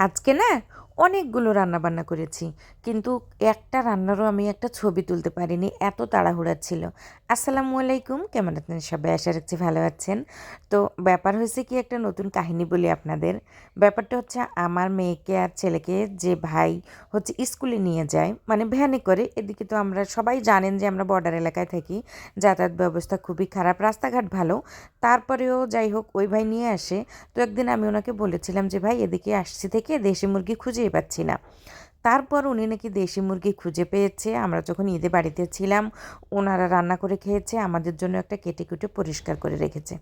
আজকে না অনেকগুলো রান্নাবান্না করেছি, কিন্তু একটা রান্নারও আমি একটা ছবি তুলতে পারিনি, এত তাড়াহুড়া ছিল। আসসালামু আলাইকুম, কেমন আছেন সবাই? আশা রাখছি ভালো আছেন। তো ব্যাপার হয়েছে কি, একটা নতুন কাহিনী বলি আপনাদের। ব্যাপারটা হচ্ছে, আমার মেয়েকে আর ছেলেকে যে ভাই হচ্ছে স্কুলে নিয়ে যায়, মানে ভ্যানে করে। এদিকে তো আমরা সবাই জানেন যে আমরা বর্ডার এলাকায় থাকি, যাতায়াত ব্যবস্থা খুবই খারাপ, রাস্তাঘাট ভালো, তারপরেও যাই হোক ওই ভাই নিয়ে আসে। তো একদিন আমি ওনাকে বলেছিলাম যে ভাই এদিকে আসছি থেকে দেশি মুরগি খুঁজেই পাচ্ছি না। তারপর উনি নাকি দেশি মুরগি খুঁজে পেয়েছে। আমরা যখন ঈদে বাড়িতে ছিলাম, ওনারা রান্না করে খেয়েছে, আমাদের জন্য একটা কেটে কুটে পরিষ্কার করে রেখেছে।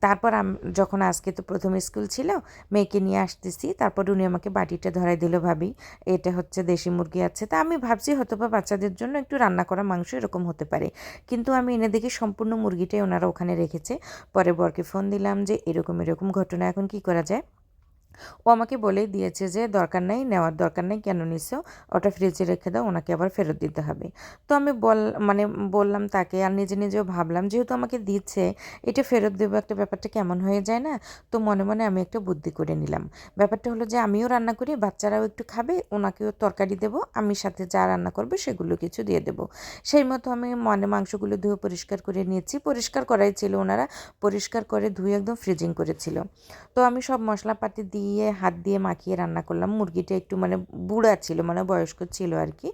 তারপর যখন আজকে তো প্রথম স্কুল ছিল, মেয়েকে নিয়ে আসতেছি, তারপর উনি আমাকে বাটিটা ধরাই দিল, ভাবি এটা হচ্ছে দেশি মুরগি আছে। তা আমি ভাবছি হয়তো বা বাচ্চাদের জন্য একটু রান্না করা মাংস এরকম হতে পারে, কিন্তু আমি এনে দেখি সম্পূর্ণ মুরগিটাই ওনারা ওখানে রেখেছে। পরে বরকে ফোন দিলাম যে এরকম এরকম ঘটনা, এখন কি করা যায়? ও আমাকে বলেই দিয়েছে যে দরকার নাই, নেওয়ার দরকার নেই, কেন নিছো, ওটা ফ্রিজে রেখে দাও, ওনাকে আবার ফেরত দিতে হবে। তো আমি মানে বললাম তাকে, আর নিজে নিজেও ভাবলাম যেহেতু আমাকে দিচ্ছে, এটা ফেরত দেবো একটা ব্যাপারটা কেমন হয়ে যায় না? তো মনে মনে আমি একটা বুদ্ধি করে নিলাম। ব্যাপারটা হলো যে আমিও রান্না করি, বাচ্চারাও একটু খাবে, ওনাকেও তরকারি দেবো, আমি সাথে যা রান্না করবে সেগুলো কিছু দিয়ে দেবো। সেই মতো আমি মাংসগুলো ধুয়ে পরিষ্কার করে নিয়েছি, পরিষ্কার করাই ছিল, ওনারা পরিষ্কার করে ধুয়ে একদম ফ্রিজিং করেছিল। তো আমি সব মশলাপাতি দিয়ে হাত দিয়ে মাখিয়ে রান্না করলাম। মুরগিটা একটু মানে বুড়া ছিল, মানে বয়স্ক ছিল আর কি।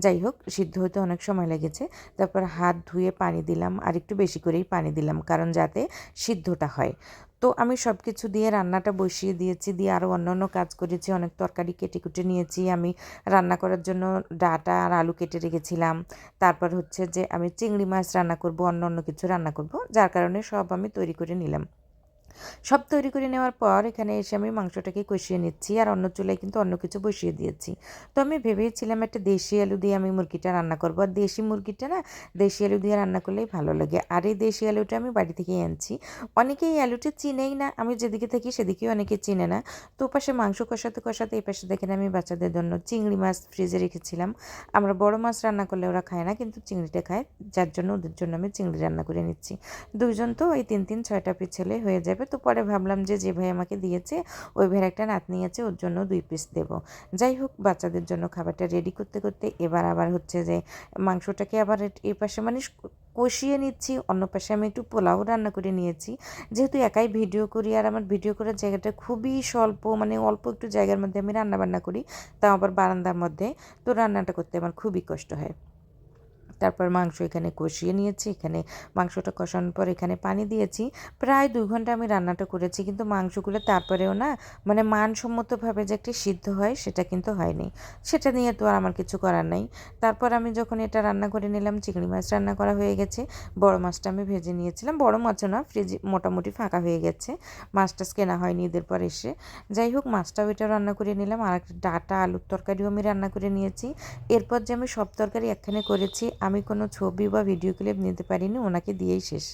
যাই হোক, সিদ্ধ হতে অনেক সময় লেগেছে। তারপর হাত ধুয়ে পানি দিলাম, আর একটু বেশি করেই পানি দিলাম, কারণ যাতে সিদ্ধটা হয়। তো আমি সব কিছু দিয়ে রান্নাটা বসিয়ে দিয়েছি, দিয়ে আরও অন্যান্য কাজ করেছি, অনেক তরকারি কেটে কুটে নিয়েছি। আমি রান্না করার জন্য ডাঁটা আর আলু কেটে রেখেছিলাম। তারপর হচ্ছে যে আমি চিংড়ি মাছ রান্না করব, অন্য অন্য কিছু রান্না করব, যার কারণে সব আমি তৈরি করে নিলাম। সব তৈরি করে নেওয়ার পর এখানে এসে আমি মাংসটাকে কষিয়ে নিচ্ছি, আর অন্য চুলায় কিন্তু অন্য কিছু বসিয়ে দিয়েছি। তো আমি ভেবেছিলাম একটা দেশি আলু দিয়ে আমি মুরগিটা রান্না করবো, আর দেশি মুরগিটা না দেশি আলু দিয়ে রান্না করলেই ভালো লাগে। আর এই দেশি আলুটা আমি বাড়ি থেকেই আনছি। অনেকেই এই আলুটা চিনেই না, আমি যেদিকে থাকি সেদিকেও অনেকে চিনে না। তো পাশে মাংস কষাতে কষাতে এই পাশে দেখেন আমি বাচ্চাদের জন্য চিংড়ি মাছ ফ্রিজে রেখেছিলাম। আমরা বড় মাছ রান্না করলে ওরা খায় না, কিন্তু চিংড়িটা খায়, যার জন্য ওদের জন্য আমি চিংড়ি রান্না করে নিচ্ছি। দুইজন তো এই 3-6টা পিস হলে হয়ে যাবে। তো পরে ভাবলাম যে যে ভাই আমাকে দিয়েছে, ওই ভাইয়ের একটা নাতনি আছে, ওর জন্য 2 পিস দেব। যাই হোক, বাচ্চাদের জন্য খাবারটা রেডি করতে করতে এবার আবার হচ্ছে যে মাংসটাকে আবার এ পাশে মানে কষিয়ে নিচ্ছি, অন্য পাশে আমি একটু পোলাও রান্না করে নিয়েছি। যেহেতু একাই ভিডিও করি, আর আমার ভিডিও করার জায়গাটা খুবই স্বল্প, মানে অল্প একটু জায়গার মধ্যে আমি রান্না বান্না করি, তাও আবার বারান্দার মধ্যে। তো রান্নাটা করতে আমার খুবই কষ্ট হয়। তারপর মাংস এখানে কষিয়ে নিয়েছি, এখানে মাংসটা কষানোর পর এখানে পানি দিয়েছি। প্রায় 2 ঘন্টা আমি রান্নাটা করেছি, কিন্তু মাংসগুলো তারপরেও না মানে মানসম্মতভাবে যে একটি সিদ্ধ হয় সেটা কিন্তু হয়নি। সেটা নিয়ে তো আর আমার কিছু করার নাই। তারপর আমি যখন এটা রান্না করে নিলাম, চিংড়ি মাছ রান্না করা হয়ে গেছে। বড় মাছটা আমি ভেজে নিয়েছিলাম, বড় মাছও না, ফ্রিজ মোটামুটি ফাঁকা হয়ে গেছে, মাছ টাছ কেনা হয়নি ঈদের পর এসে। যাই হোক, মাছটাও এটা রান্না করে নিলাম, আর একটা ডাঁটা আলুর তরকারিও আমি রান্না করে নিয়েছি। এরপর যে আমি সব তরকারি একখানে করেছি, আমি কোনো ছবি বা ভিডিও ক্লিপ নিতে পারিনি, ওনাকে দিয়েই শেষ।